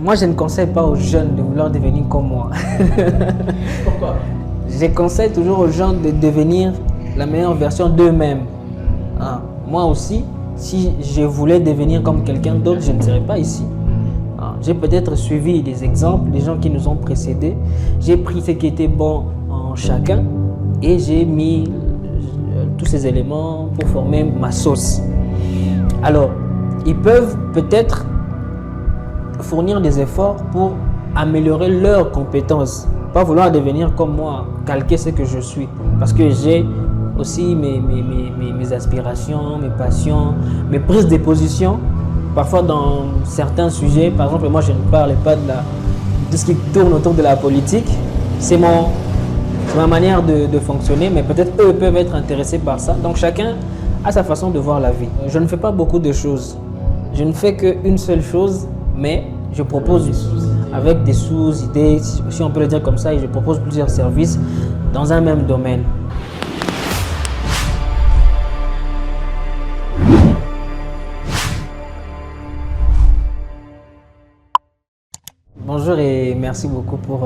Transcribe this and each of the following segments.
Moi, je ne conseille pas aux jeunes de vouloir devenir comme moi. Pourquoi? Je conseille toujours aux gens de devenir la meilleure version d'eux-mêmes. Hein. Moi aussi, si je voulais devenir comme quelqu'un d'autre, je ne serais pas ici. Hein. J'ai peut-être suivi des exemples, des gens qui nous ont précédés. J'ai pris ce qui était bon en chacun et j'ai mis tous ces éléments pour former ma sauce. Alors, ils peuvent peut-être fournir des efforts pour améliorer leurs compétences. Pas vouloir devenir comme moi, calquer ce que je suis. Parce que j'ai aussi mes aspirations, mes passions, mes prises de position. Parfois dans certains sujets, par exemple, moi je ne parle pas de tout ce qui tourne autour de la politique. C'est ma manière de fonctionner, mais peut-être eux peuvent être intéressés par ça. Donc chacun a sa façon de voir la vie. Je ne fais pas beaucoup de choses. Je ne fais qu'une seule chose, mais je propose avec des sous-idées, si on peut le dire comme ça, et je propose plusieurs services dans un même domaine. Bonjour et merci beaucoup pour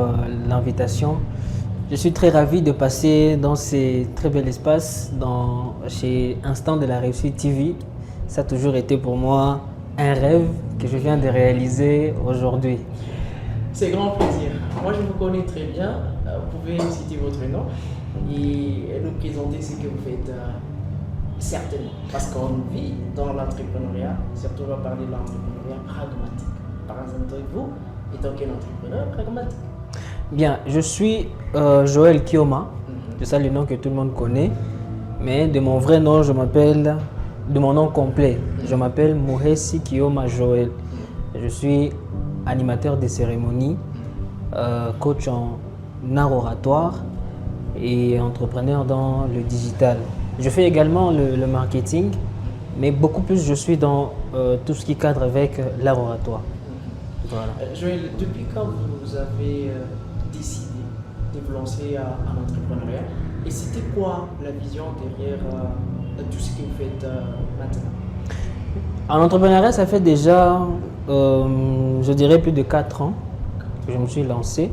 l'invitation. Je suis très ravi de passer dans ces très bel espaces chez Instant de la Réussite TV. Ça a toujours été pour moi un rêve que je viens de réaliser aujourd'hui. C'est grand plaisir. Moi, je vous connais très bien. Vous pouvez citer votre nom et nous présenter ce que vous faites certainement. Parce qu'on vit dans l'entrepreneuriat, surtout on va parler de l'entrepreneuriat pragmatique. Par exemple, vous, étant qu'un entrepreneur pragmatique. Bien, je suis Joël Kioma, c'est ça le nom que tout le monde connaît, mais de mon vrai nom, de mon nom complet, je m'appelle Muhesi Kioma Joël. Je suis animateur de cérémonies, coach en art oratoire et entrepreneur dans le digital. Je fais également le marketing, mais beaucoup plus je suis dans tout ce qui cadre avec l'art oratoire. Voilà. Joël, depuis quand vous avez décidé de vous lancer en entrepreneuriat et c'était quoi la vision derrière tout ce que vous faites maintenant? En entrepreneuriat, ça fait déjà, je dirais, plus de 4 ans que je me suis lancé.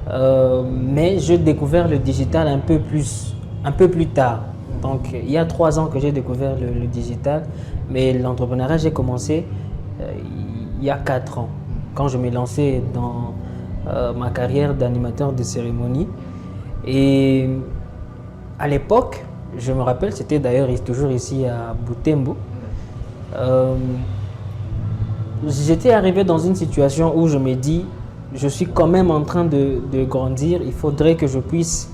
Mais j'ai découvert le digital un peu plus tard. Donc, il y a 3 ans que j'ai découvert le digital, mais l'entrepreneuriat, j'ai commencé il y a 4 ans, quand je me lancé dans ma carrière d'animateur de cérémonie. Et à l'époque, je me rappelle, c'était d'ailleurs toujours ici à Butembo, j'étais arrivé dans une situation où je me dis, je suis quand même en train de grandir, il faudrait que je puisse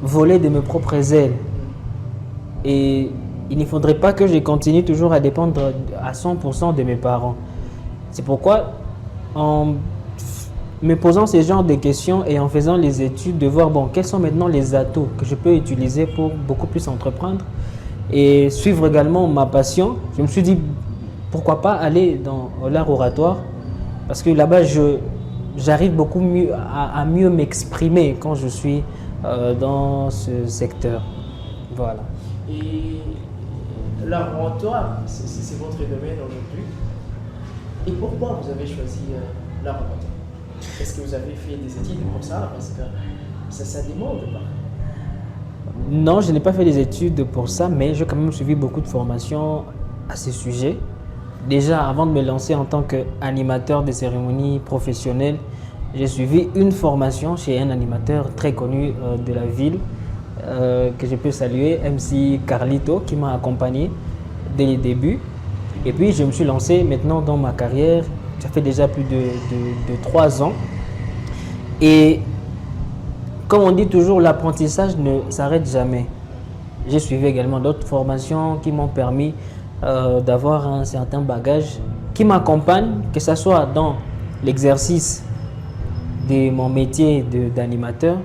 voler de mes propres ailes. Et il ne faudrait pas que je continue toujours à dépendre à 100% de mes parents. C'est pourquoi, en me posant ce genre de questions et en faisant les études, de voir quels sont maintenant les atouts que je peux utiliser pour beaucoup plus entreprendre et suivre également ma passion, je me suis dit pourquoi pas aller dans l'art oratoire, parce que là-bas j'arrive beaucoup mieux à mieux m'exprimer quand je suis dans ce secteur. Voilà. Et l'art oratoire, c'est votre domaine aujourd'hui. Et pourquoi vous avez choisi l'art oratoire? Est-ce que vous avez fait des études pour ça? Parce que ça demande pas. Non, je n'ai pas fait des études pour ça, mais j'ai quand même suivi beaucoup de formations à ce sujet. Déjà, avant de me lancer en tant qu'animateur de cérémonies professionnelles, j'ai suivi une formation chez un animateur très connu de la ville, que je peux saluer, MC Carlito, qui m'a accompagné dès les débuts. Et puis, je me suis lancé maintenant dans ma carrière. Ça fait déjà plus de 3 ans. Et comme on dit toujours, l'apprentissage ne s'arrête jamais. J'ai suivi également d'autres formations qui m'ont permis d'avoir un certain bagage qui m'accompagne, que ce soit dans l'exercice de mon métier d'animateur,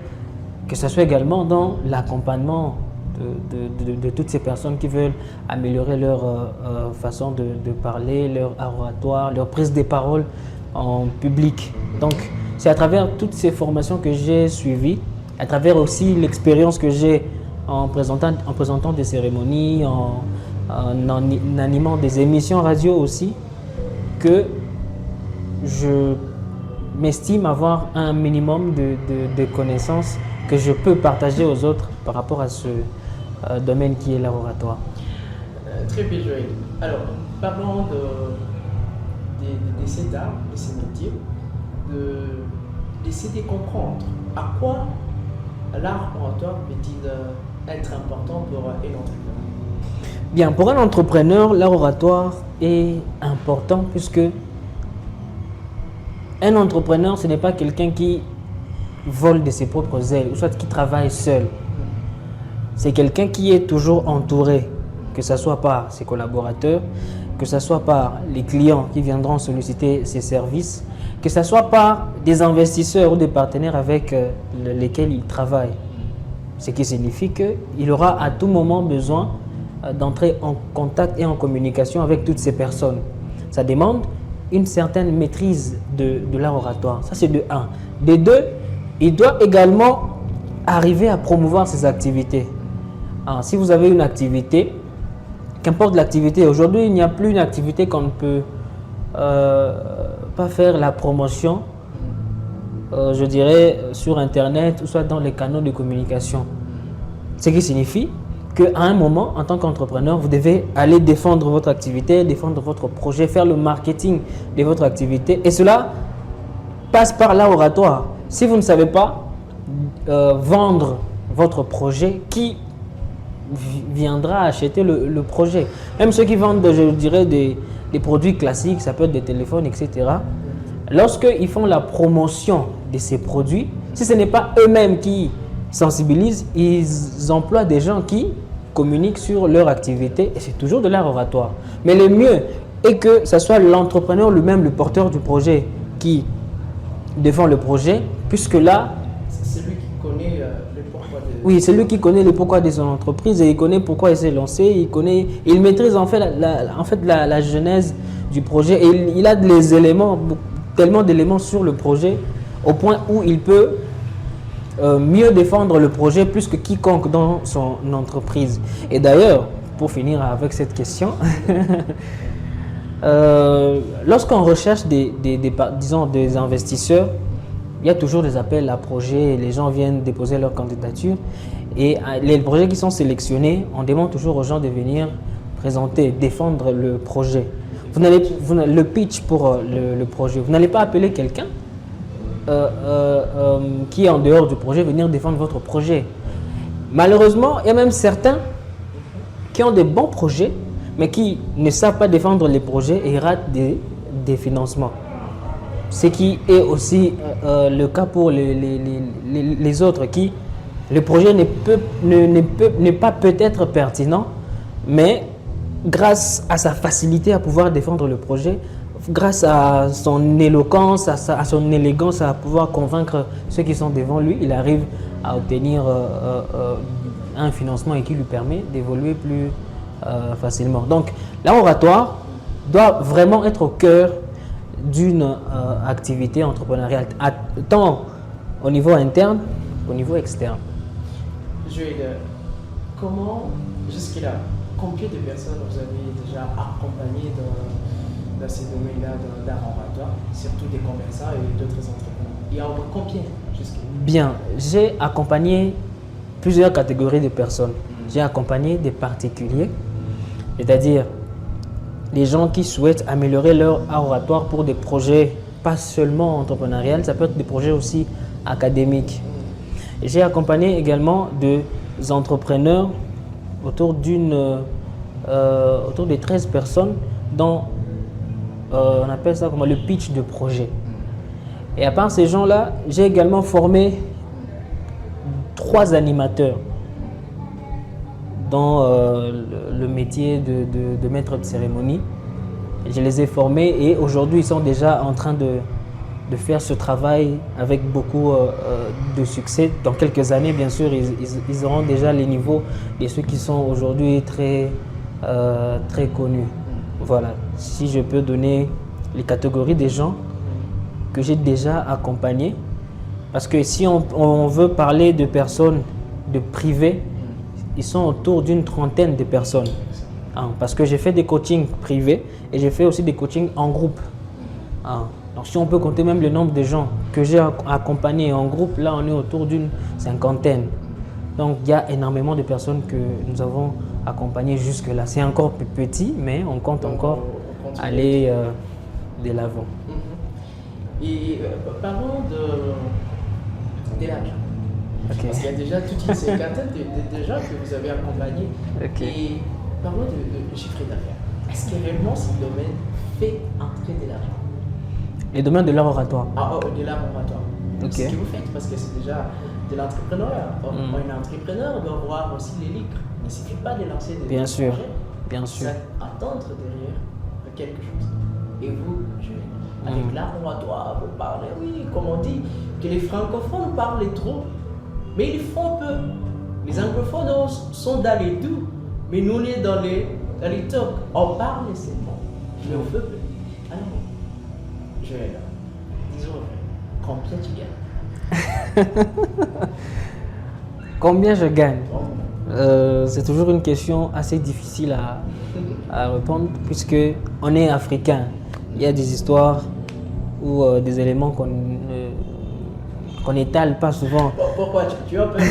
que ce soit également dans l'accompagnement de toutes ces personnes qui veulent améliorer leur façon de parler, leur oratoire, leur prise de parole en public. Donc, c'est à travers toutes ces formations que j'ai suivies, à travers aussi l'expérience que j'ai en présentant des cérémonies, en animant des émissions radio aussi, que je m'estime avoir un minimum de connaissances que je peux partager aux autres par rapport à ce domaine qui est l'art oratoire. Très bien, Joël. Alors, parlons de cet art, de ce métier, d'essayer de comprendre à quoi l'art oratoire peut-il être important pour un entrepreneur. Bien, pour un entrepreneur, l'art oratoire est important puisque un entrepreneur, ce n'est pas quelqu'un qui vole de ses propres ailes ou soit qui travaille seul. C'est quelqu'un qui est toujours entouré, que ce soit par ses collaborateurs, que ce soit par les clients qui viendront solliciter ses services, que ce soit par des investisseurs ou des partenaires avec lesquels il travaille. Ce qui signifie qu'il aura à tout moment besoin d'entrer en contact et en communication avec toutes ces personnes. Ça demande une certaine maîtrise de l'art oratoire. Ça, c'est de 1. De 2, il doit également arriver à promouvoir ses activités. Alors, si vous avez une activité, qu'importe l'activité, aujourd'hui, il n'y a plus une activité qu'on ne peut pas faire la promotion, je dirais, sur Internet ou soit dans les canaux de communication. Ce qui signifie qu'à un moment, en tant qu'entrepreneur, vous devez aller défendre votre activité, défendre votre projet, faire le marketing de votre activité. Et cela passe par l'art oratoire. Si vous ne savez pas vendre votre projet, qui viendra acheter le projet? Même ceux qui vendent, je dirais, des produits classiques, ça peut être des téléphones, etc. Lorsqu'ils font la promotion de ces produits, si ce n'est pas eux-mêmes qui sensibilisent, ils emploient des gens qui communiquent sur leur activité et c'est toujours de l'art oratoire. Mais le mieux est que ce soit l'entrepreneur lui-même, le porteur du projet, qui défend le projet, puisque là, c'est lui qui connaît le pourquoi de... Oui, c'est lui qui connaît le pourquoi de son entreprise et il connaît pourquoi il s'est lancé, il maîtrise en fait la genèse du projet et il a des éléments, tellement d'éléments sur le projet au point où il peut mieux défendre le projet plus que quiconque dans son entreprise. Et d'ailleurs, pour finir avec cette question, lorsqu'on recherche disons, des investisseurs, il y a toujours des appels à projets, les gens viennent déposer leur candidature et les projets qui sont sélectionnés, on demande toujours aux gens de venir présenter, défendre le projet. Le pitch pour le projet, vous n'allez pas appeler quelqu'un qui est en dehors du projet, venir défendre votre projet. Malheureusement, il y a même certains qui ont des bons projets, mais qui ne savent pas défendre les projets et ratent des financements. Ce qui est aussi le cas pour les autres qui, le projet n'est pas peut-être pertinent, mais grâce à sa facilité à pouvoir défendre le projet, grâce à son éloquence, à son élégance, à pouvoir convaincre ceux qui sont devant lui, il arrive à obtenir un financement et qui lui permet d'évoluer plus facilement. Donc, l'art oratoire doit vraiment être au cœur d'une activité entrepreneuriale, tant au niveau interne qu'au niveau externe. Joël, comment, jusque-là, combien de personnes vous avez déjà accompagnées dans ces domaines-là d'art oratoire, surtout des commerçants et d'autres entrepreneurs? Il y a combien jusque-là? Bien, j'ai accompagné plusieurs catégories de personnes. J'ai accompagné des particuliers, c'est-à-dire les gens qui souhaitent améliorer leur art oratoire pour des projets pas seulement entrepreneuriaux, ça peut être des projets aussi académiques. J'ai accompagné également des entrepreneurs autour de 13 personnes dont on appelle ça comme le pitch de projet. Et à part ces gens-là, j'ai également formé 3 animateurs dans le métier de maître de cérémonie. Je les ai formés et aujourd'hui ils sont déjà en train de faire ce travail avec beaucoup de succès. Dans quelques années, bien sûr, ils auront déjà les niveaux de ceux qui sont aujourd'hui très connus. Voilà, si je peux donner les catégories des gens que j'ai déjà accompagnés. Parce que si on veut parler de personnes de privées, ils sont autour d'une trentaine de personnes. Parce que j'ai fait des coachings privés et j'ai fait aussi des coachings en groupe. Ah. Donc si on peut compter même le nombre de gens que j'ai accompagnés en groupe, là on est autour d'une cinquantaine. Donc il y a énormément de personnes que nous avons accompagnées jusque-là. C'est encore plus petit, mais on compte encore aller de l'avant. Et parlons de l'argent. Okay. Parce qu'il y a déjà toute une cinquantaine de gens que vous avez accompagnés. Okay. Et parlons de chiffre d'affaires. Est-ce que réellement ce domaine fait entrer de l'argent? Les domaines de l'art oratoire. Ah, de l'art oratoire. Okay. Ce que vous faites, parce que c'est déjà de l'entrepreneuriat. Un entrepreneur doit voir aussi les livres. Il ne suffit pas de lancer des Bien sûr, projets. bien sûr. Attendre derrière quelque chose. Et vous, avec l'art oratoire, vous parlez, oui, comme on dit, que les francophones parlent trop, mais ils font peu. Les anglophones sont dans les doux, mais nous, on est dans les talks. On parle seulement, mais on fait peu. Alors, Joël, disons, combien tu gagnes? Combien je gagne? C'est toujours une question assez difficile à répondre, puisque on est africain. Il y a des histoires ou des éléments qu'on n'étale pas souvent. Pourquoi tu as peur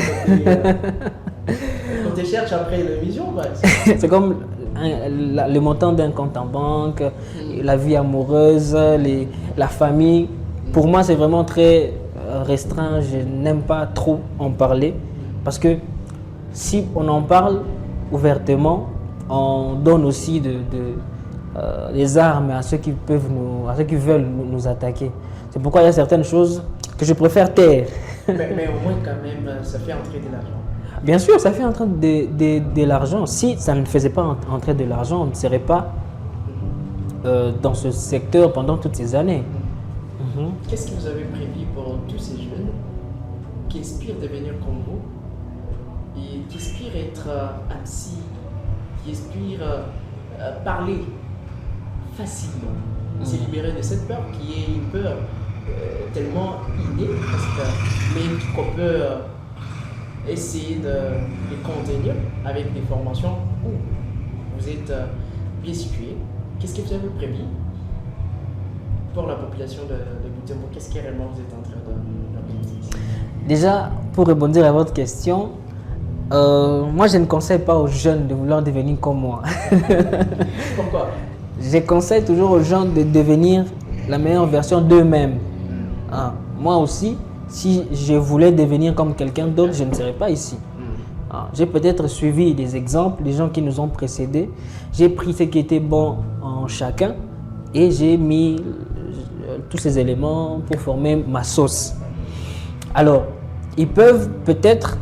qu'on te cherche après l'émission? C'est comme le montant d'un compte en banque, la vie amoureuse, la famille. Pour moi, c'est vraiment très restreint. Je n'aime pas trop en parler parce que si on en parle ouvertement, on donne aussi des armes à ceux qui veulent nous attaquer. C'est pourquoi il y a certaines choses que je préfère taire. mais au moins quand même, ça fait entrer de l'argent. Bien sûr, ça fait entrer de l'argent. Si ça ne faisait pas entrer de l'argent, on ne serait pas dans ce secteur pendant toutes ces années. Qu'est-ce que vous avez prévu pour tous ces jeunes qui aspirent devenir comme vous et qui aspirent être assis, qui aspirent parler facilement, se libérer de cette peur qui est une peur tellement innée, mais qu'on peut essayer de contenir avec des formations où vous êtes bien situé. Qu'est-ce que vous avez prévu pour la population de Butembo? Qu'est-ce que réellement vous êtes en train d'implémenter? Déjà, pour répondre à votre question, moi je ne conseille pas aux jeunes de vouloir devenir comme moi. Pourquoi? Je conseille toujours aux gens de devenir la meilleure version d'eux-mêmes. Moi aussi, si je voulais devenir comme quelqu'un d'autre, je ne serais pas ici. J'ai peut-être suivi des exemples, des gens qui nous ont précédés. J'ai pris ce qui était bon en chacun et j'ai mis tous ces éléments pour former ma sauce. Alors, ils peuvent peut-être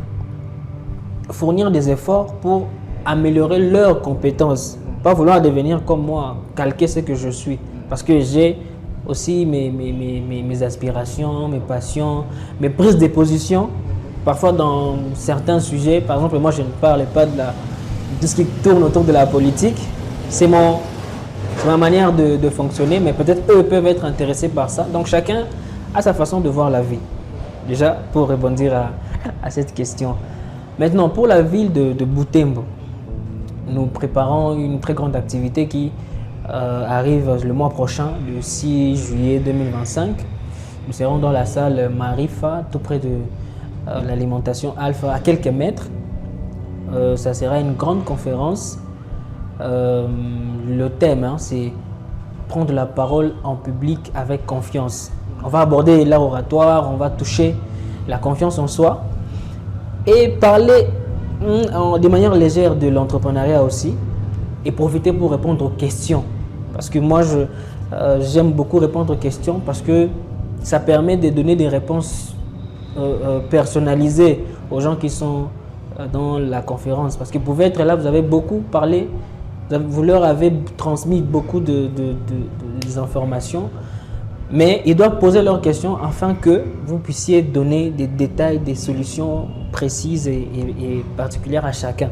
fournir des efforts pour améliorer leurs compétences. Pas vouloir devenir comme moi, calquer ce que je suis. Parce que j'ai aussi mes aspirations, mes passions, mes prises de position. Parfois dans certains sujets, par exemple, moi je ne parle pas de tout ce qui tourne autour de la politique. C'est ma manière de fonctionner, mais peut-être eux peuvent être intéressés par ça. Donc chacun a sa façon de voir la vie. Déjà, pour répondre à cette question. Maintenant, pour la ville de Butembo, nous préparons une très grande activité qui arrive le mois prochain, le 6 juillet 2025. Nous serons dans la salle Marifa, tout près de l'alimentation Alpha, à quelques mètres. Ça sera une grande conférence. Le thème, c'est prendre la parole en public avec confiance. On va aborder l'art oratoire, on va toucher la confiance en soi et parler de manière légère de l'entrepreneuriat aussi et profiter pour répondre aux questions. Parce que moi, j'aime beaucoup répondre aux questions parce que ça permet de donner des réponses personnalisées aux gens qui sont dans la conférence. Parce que vous pouvez être là, vous avez beaucoup parlé, vous leur avez transmis beaucoup de informations, mais ils doivent poser leurs questions afin que vous puissiez donner des détails, des solutions précises et particulières à chacun.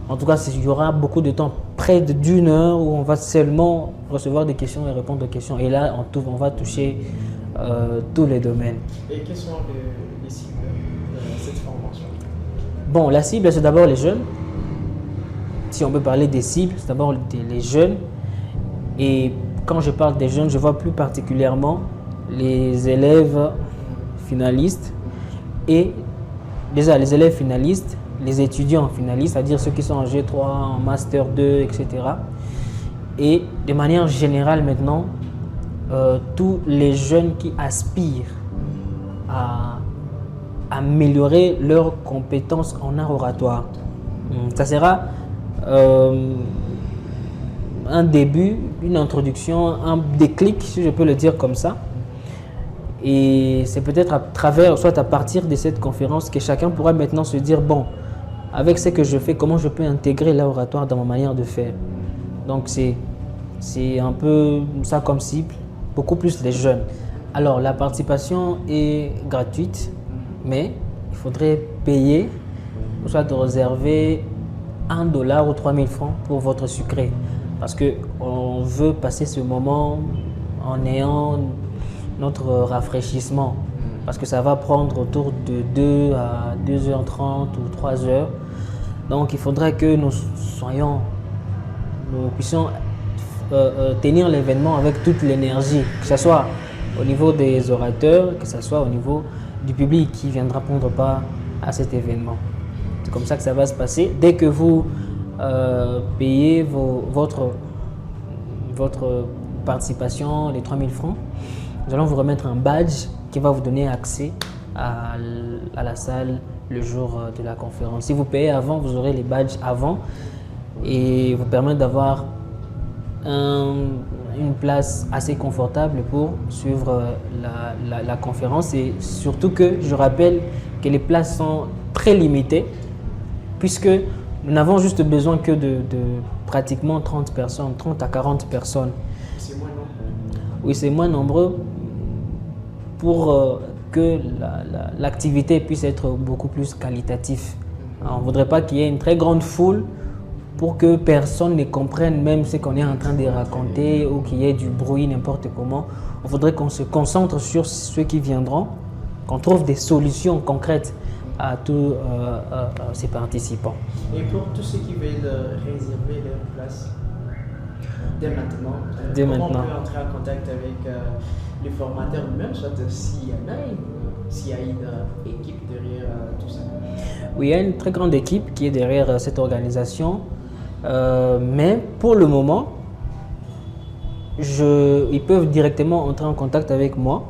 En tout cas, il y aura beaucoup de temps, près d'une heure, où on va seulement recevoir des questions et répondre aux questions. Et là, on va toucher tous les domaines. Et quelles sont les cibles de cette formation? Bon, la cible, c'est d'abord les jeunes. Si on peut parler des cibles, c'est d'abord les jeunes. Et quand je parle des jeunes, je vois plus particulièrement les élèves finalistes et déjà les élèves finalistes, les étudiants finalistes, c'est-à-dire ceux qui sont en G3, en Master 2, etc. Et de manière générale maintenant, tous les jeunes qui aspirent à améliorer leurs compétences en art oratoire. Ça sera un début, une introduction, un déclic, si je peux le dire comme ça. Et c'est peut-être à travers, soit à partir de cette conférence, que chacun pourra maintenant se dire, bon, avec ce que je fais, comment je peux intégrer l'art oratoire dans ma manière de faire. Donc c'est un peu ça comme cible, beaucoup plus les jeunes. Alors la participation est gratuite, mais il faudrait payer, soit de réserver $1 ou 3000 francs pour votre sucré. Parce qu'on veut passer ce moment en ayant notre rafraîchissement. Parce que ça va prendre autour de 2 à 2h30 ou 3h. Donc il faudrait que nous puissions tenir l'événement avec toute l'énergie, que ce soit au niveau des orateurs, que ce soit au niveau du public qui viendra prendre part à cet événement. C'est comme ça que ça va se passer. Dès que vous payez votre participation, les 3000 francs, nous allons vous remettre un badge qui va vous donner accès à la salle le jour de la conférence. Si vous payez avant, vous aurez les badges avant et vous permettre d'avoir une place assez confortable pour suivre la conférence. Et surtout que je rappelle que les places sont très limitées puisque nous n'avons juste besoin que de pratiquement 30 personnes, 30 à 40 personnes. C'est moins nombreux. Oui, c'est moins nombreux pour que l'activité puisse être beaucoup plus qualitative. Alors, on ne voudrait pas qu'il y ait une très grande foule pour que personne ne comprenne même ce qu'on est en train de raconter ou qu'il y ait du bruit n'importe comment. On voudrait qu'on se concentre sur ceux qui viendront, qu'on trouve des solutions concrètes à tous ces participants. Et pour tous ceux qui veulent réserver leur place dès maintenant, comment on peut entrer en contact avec les formateurs eux-mêmes, soit s'il y a une équipe derrière tout ça? Oui, il y a une très grande équipe qui est derrière cette organisation, mais pour le moment, ils peuvent directement entrer en contact avec moi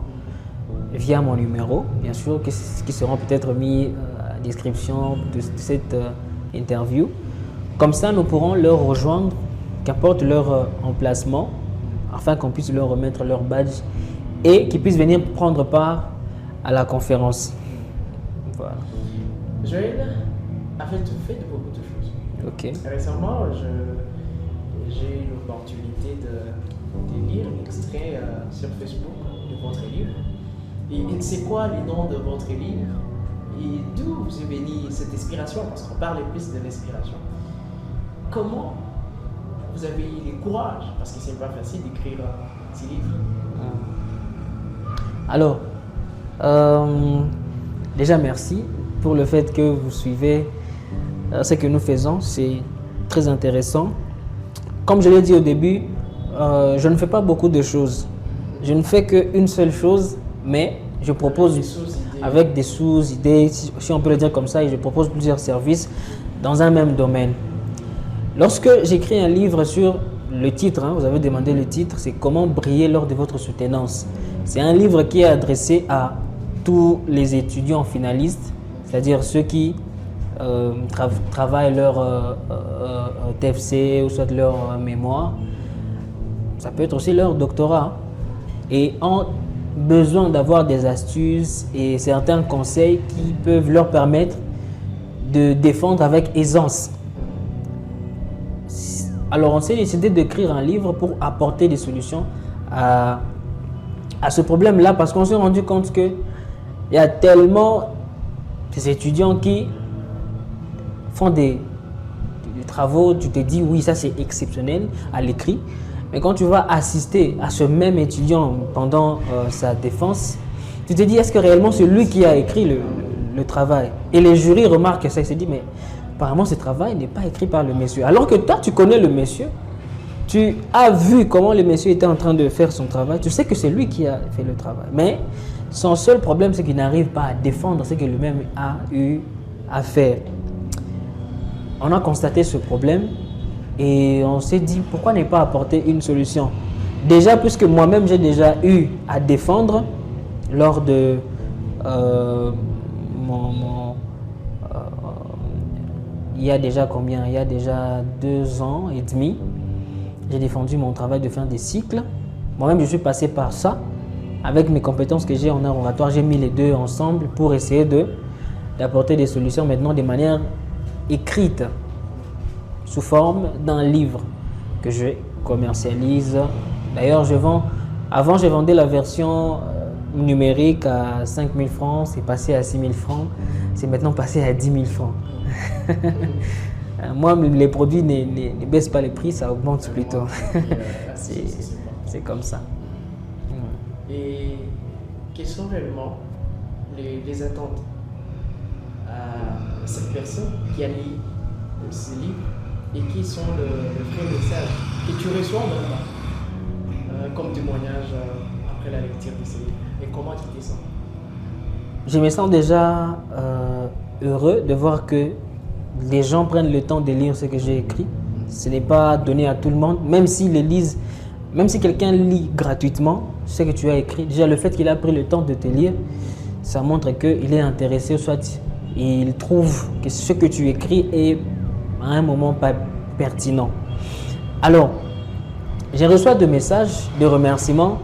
via mon numéro, bien sûr, qui seront peut-être mis à la description de cette interview. Comme ça, nous pourrons leur rejoindre, qu'importe leur emplacement, afin qu'on puisse leur remettre leur badge et qu'ils puissent venir prendre part à la conférence. Voilà. Joël, en fait, tu fais beaucoup de choses. Ok. Récemment, j'ai eu l'opportunité de lire un extrait sur Facebook de votre livre. Et c'est quoi le nom de votre livre? Et d'où vous est venue cette inspiration? Parce qu'on parle plus de l'inspiration. Comment vous avez eu le courage? Parce que c'est pas facile d'écrire ces livres. Alors, déjà merci pour le fait que vous suivez ce que nous faisons. C'est très intéressant. Comme je l'ai dit au début, je ne fais pas beaucoup de choses. Je ne fais qu'une seule chose, mais je propose avec des sous-idées, si on peut le dire comme ça, et je propose plusieurs services dans un même domaine. Lorsque j'écris un livre sur le titre, vous avez demandé le titre, c'est Comment briller lors de votre soutenance. C'est un livre qui est adressé à tous les étudiants finalistes, c'est-à-dire ceux qui travaillent leur TFC ou soit leur mémoire. Ça peut être aussi leur doctorat et ont besoin d'avoir des astuces et certains conseils qui peuvent leur permettre de défendre avec aisance. Alors on s'est décidé d'écrire un livre pour apporter des solutions à ce problème-là parce qu'on s'est rendu compte qu'il y a tellement des étudiants qui font des travaux, tu te dis oui ça c'est exceptionnel à l'écrit, mais quand tu vas assister à ce même étudiant pendant sa défense, tu te dis est-ce que réellement c'est lui qui a écrit le travail? Et les jurys remarquent ça, ils se disent mais apparemment ce travail n'est pas écrit par le monsieur. Alors que toi tu connais le monsieur, tu as vu comment le monsieur était en train de faire son travail, tu sais que c'est lui qui a fait le travail. Mais son seul problème, c'est qu'il n'arrive pas à défendre ce que lui-même a eu à faire. On a constaté ce problème et on s'est dit pourquoi ne pas apporter une solution. Déjà, puisque moi-même j'ai déjà eu à défendre lors de il y a déjà combien? Il y a déjà 2 ans et demi, j'ai défendu mon travail de fin de cycle. Moi-même, je suis passé par ça. Avec mes compétences que j'ai en art oratoire, j'ai mis les deux ensemble pour essayer d'apporter des solutions maintenant de manière écrite, sous forme d'un livre que je commercialise. D'ailleurs, avant, je vendais la version numérique à 5 000 francs, c'est passé à 6 000 francs, c'est maintenant passé à 10 000 francs. Moi, les produits ne baissent pas les prix, ça augmente plutôt. C'est comme ça. Et quelles sont réellement les attentes à cette personne qui a lu ce livre et qui sont le vrai message que tu reçois vraiment comme témoignage après la lecture de ce livre? Et comment tu te sens? Je me sens déjà heureux de voir que les gens prennent le temps de lire ce que j'ai écrit. Ce n'est pas donné à tout le monde, même s'ils le lisent, même si quelqu'un lit gratuitement ce que tu as écrit. Déjà, le fait qu'il a pris le temps de te lire, ça montre qu'il est intéressé, soit il trouve que ce que tu écris est à un moment pas pertinent. Alors, je reçois des messages de remerciements,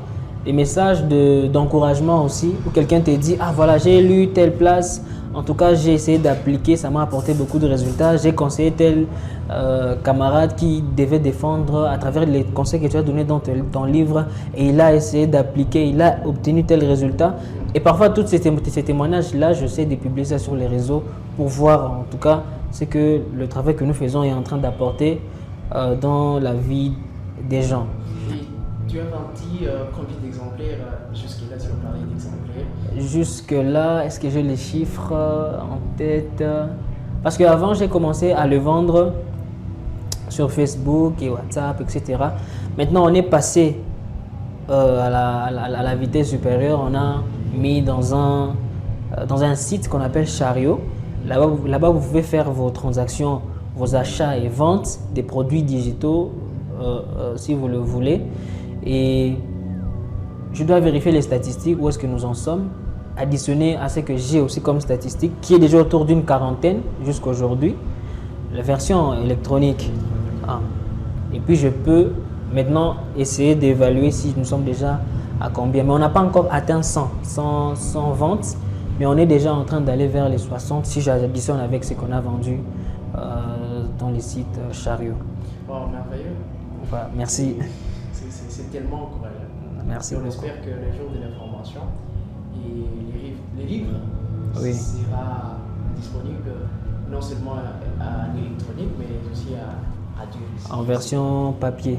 des messages d'encouragement aussi, où quelqu'un te dit « Ah voilà, j'ai lu telle place, en tout cas j'ai essayé d'appliquer, ça m'a apporté beaucoup de résultats, j'ai conseillé tel camarade qui devait défendre à travers les conseils que tu as donnés dans ton livre et il a essayé d'appliquer, il a obtenu tel résultat. » Et parfois, tous ces témoignages-là, je sais de publier ça sur les réseaux pour voir en tout cas ce que le travail que nous faisons est en train d'apporter dans la vie des gens. Et tu as vendu combien d'exemplaires jusque-là, si on parlait d'exemplaires? Jusque-là, est-ce que j'ai les chiffres en tête? Parce qu'avant, j'ai commencé à le vendre sur Facebook et WhatsApp, etc. Maintenant, on est passé à la vitesse supérieure. On a mis dans un site qu'on appelle Chariot. Là-bas, vous pouvez faire vos transactions, vos achats et ventes des produits digitaux si vous le voulez. Et je dois vérifier les statistiques, où est-ce que nous en sommes, additionner à ce que j'ai aussi comme statistique, qui est déjà autour d'une 40aine jusqu'à aujourd'hui, la version électronique. Et puis je peux maintenant essayer d'évaluer si nous sommes déjà à combien. Mais on n'a pas encore atteint 100 ventes, mais on est déjà en train d'aller vers les 60 si j'additionne avec ce qu'on a vendu dans les sites Chariot. Wow, merveilleux. Voilà, merci. C'est tellement encourageant. Merci on beaucoup. espère que le jour de l'information et les livres oui. sera disponible non seulement en électronique mais aussi à Dieu. En version papier.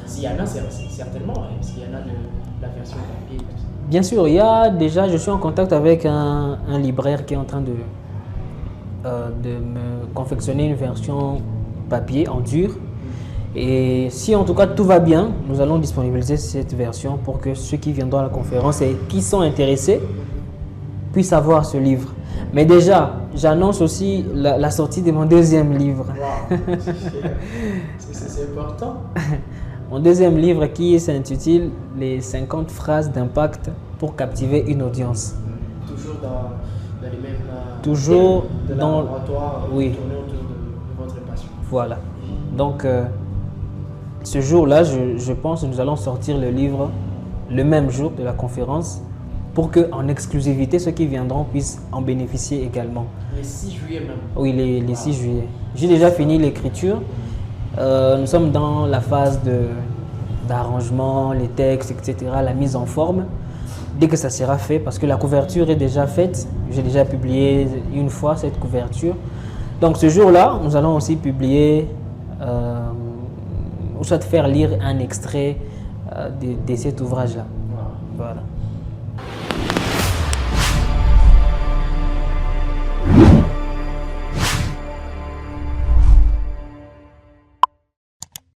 S'il y en a, certainement. S'il y en a de la version papier. Bien sûr, il y a déjà, je suis en contact avec un libraire qui est en train de me confectionner une version papier en dur. Et si en tout cas tout va bien, nous allons disponibiliser cette version pour que ceux qui viendront à la conférence et qui sont intéressés puissent avoir ce livre. Mais déjà, j'annonce aussi la sortie de mon deuxième livre. Wow. C'est important. Mon deuxième livre qui s'intitule « Les 50 phrases d'impact pour captiver une audience ». Toujours dans les mêmes... Toujours de dans... laboratoire, oui. Tourner autour de votre passion. Voilà. Donc, ce jour-là, je pense que nous allons sortir le livre le même jour de la conférence pour qu'en exclusivité, ceux qui viendront puissent en bénéficier également. Les 6 juillet même. Oui, les 6 juillet. J'ai déjà fini l'écriture. Nous sommes dans la phase d'arrangement, les textes, etc., la mise en forme. Dès que ça sera fait, parce que la couverture est déjà faite, j'ai déjà publié une fois cette couverture. Donc ce jour-là, nous allons aussi publier, ou soit faire lire un extrait de cet ouvrage-là. Wow. Voilà.